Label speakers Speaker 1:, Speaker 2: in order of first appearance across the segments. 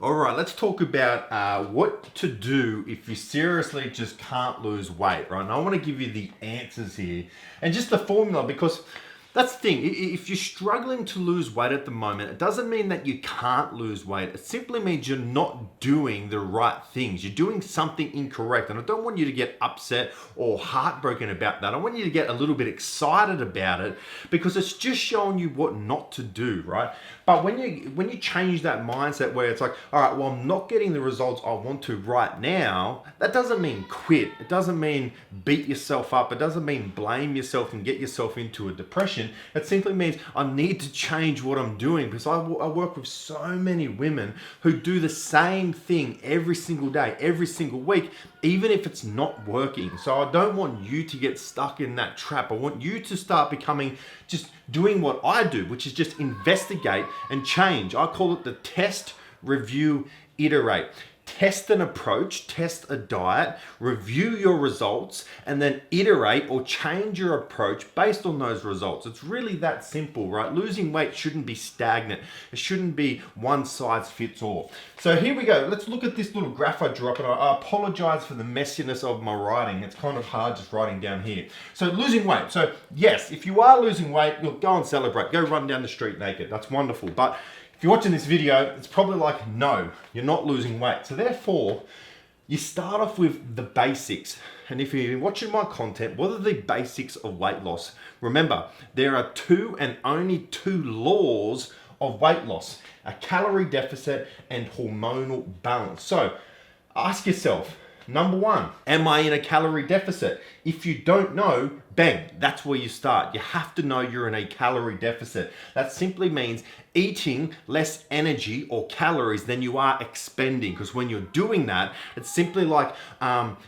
Speaker 1: All right, let's talk about what to do if you seriously just can't lose weight, right? And I want to give you the answers here and just the formula, because that's the thing. If you're struggling to lose weight at the moment, it doesn't mean that you can't lose weight. It simply means you're not doing the right things. You're doing something incorrect. And I don't want you to get upset or heartbroken about that. I want you to get a little bit excited about it, because it's just showing you what not to do, right? But when you change that mindset where it's like, all right, well, I'm not getting the results I want to right now, that doesn't mean quit. It doesn't mean beat yourself up. It doesn't mean blame yourself and get yourself into a depression. It simply means I need to change what I'm doing, because I work with so many women who do the same thing every single day, every single week, even if it's not working. So I don't want you to get stuck in that trap. I want you to start becoming just doing what I do, which is just investigate and change. I call it the test, review, iterate. Test an approach, test a diet, review your results, and then iterate or change your approach based on those results. It's really that simple, right? Losing weight shouldn't be stagnant. It shouldn't be one size fits all. So here we go. Let's look at this little graph I drew up, and I apologize for the messiness of my writing. It's kind of hard just writing down here. So losing weight. So yes, if you are losing weight, you'll go and celebrate. Go run down the street naked. That's wonderful. But if you're watching this video, it's probably like, no, you're not losing weight. So therefore, you start off with the basics. And if you're watching my content, what are the basics of weight loss? Remember, there are two and only two laws of weight loss: a calorie deficit and hormonal balance. So ask yourself, number one, am I in a calorie deficit? If you don't know, bang, that's where you start. You have to know you're in a calorie deficit. That simply means eating less energy or calories than you are expending, because when you're doing that, it's simply like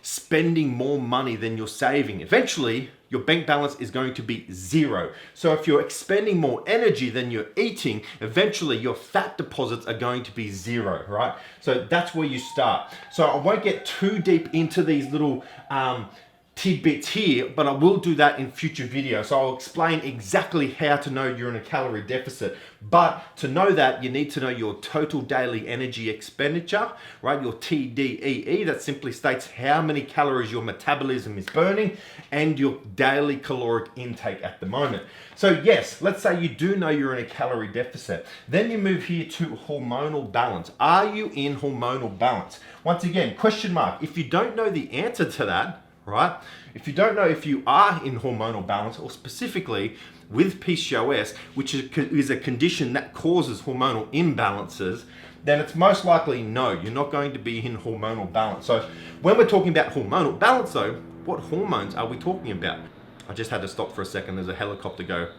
Speaker 1: spending more money than you're saving. Eventually, your bank balance is going to be zero. So if you're expending more energy than you're eating, eventually your fat deposits are going to be zero, right? So that's where you start. So I won't get too deep into these little tidbits here, but I will do that in future videos. So I'll explain exactly how to know you're in a calorie deficit. But to know that, you need to know your total daily energy expenditure, right? Your TDEE, that simply states how many calories your metabolism is burning, and your daily caloric intake at the moment. So yes, let's say you do know you're in a calorie deficit. Then you move here to hormonal balance. Are you in hormonal balance? Once again, question mark. If you don't know the answer to that, right? If you don't know if you are in hormonal balance, or specifically with PCOS, which is a condition that causes hormonal imbalances, then it's most likely no, you're not going to be in hormonal balance. So when we're talking about hormonal balance though, what hormones are we talking about? I just had to stop for a second. There's a helicopter go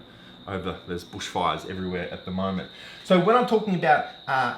Speaker 1: over. There's bushfires everywhere at the moment. So when I'm talking about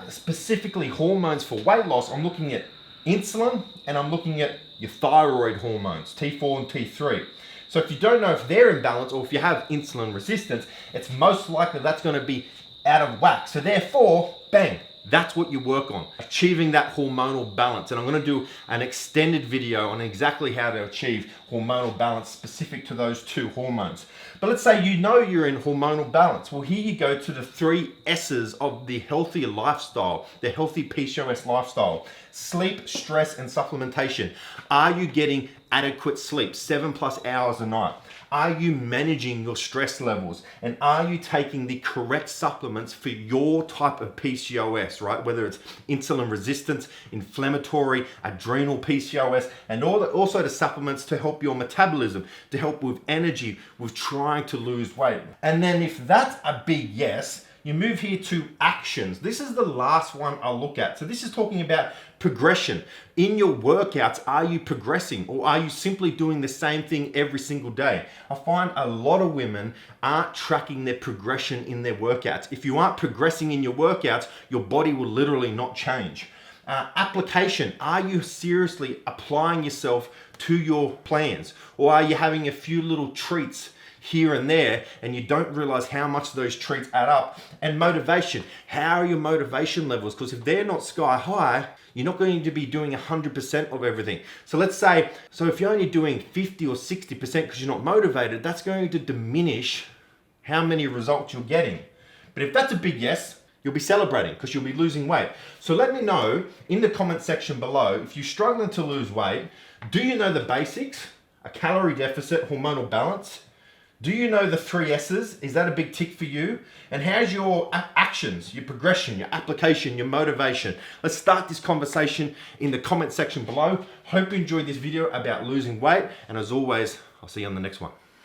Speaker 1: specifically hormones for weight loss, I'm looking at insulin, and I'm looking at your thyroid hormones, T4 and T3. So if you don't know if they're in balance, or if you have insulin resistance, it's most likely that's going to be out of whack. So therefore, bang, that's what you work on, achieving that hormonal balance. And I'm going to do an extended video on exactly how to achieve hormonal balance specific to those two hormones. But let's say you know you're in hormonal balance. Well, here you go to the 3 S's of the healthy lifestyle, the healthy PCOS lifestyle: sleep, stress, and supplementation. Are you getting adequate sleep, 7+ hours a night? Are you managing your stress levels? And are you taking the correct supplements for your type of PCOS, right? Whether it's insulin resistance, inflammatory, adrenal PCOS, and also the supplements to help your metabolism, to help with energy, with trying to lose weight. And then if that's a big yes, you move here to actions. This is the last one I'll look at. So this is talking about progression. In your workouts, are you progressing, or are you simply doing the same thing every single day? I find a lot of women aren't tracking their progression in their workouts. If you aren't progressing in your workouts, your body will literally not change. Application. Are you seriously applying yourself to your plans, or are you having a few little treats here and there, and you don't realize how much those treats add up? And motivation. How are your motivation levels? Because if they're not sky high, you're not going to be doing 100% of everything. So let's say, if you're only doing 50 or 60% because you're not motivated, that's going to diminish how many results you're getting. But if that's a big yes, You'll be celebrating because you'll be losing weight. So let me know in the comment section below, if you're struggling to lose weight, do you know the basics? A calorie deficit, hormonal balance? Do you know the 3 S's? Is that a big tick for you? And how's your actions, your progression, your application, your motivation? Let's start this conversation in the comment section below. Hope you enjoyed this video about losing weight. And as always, I'll see you on the next one.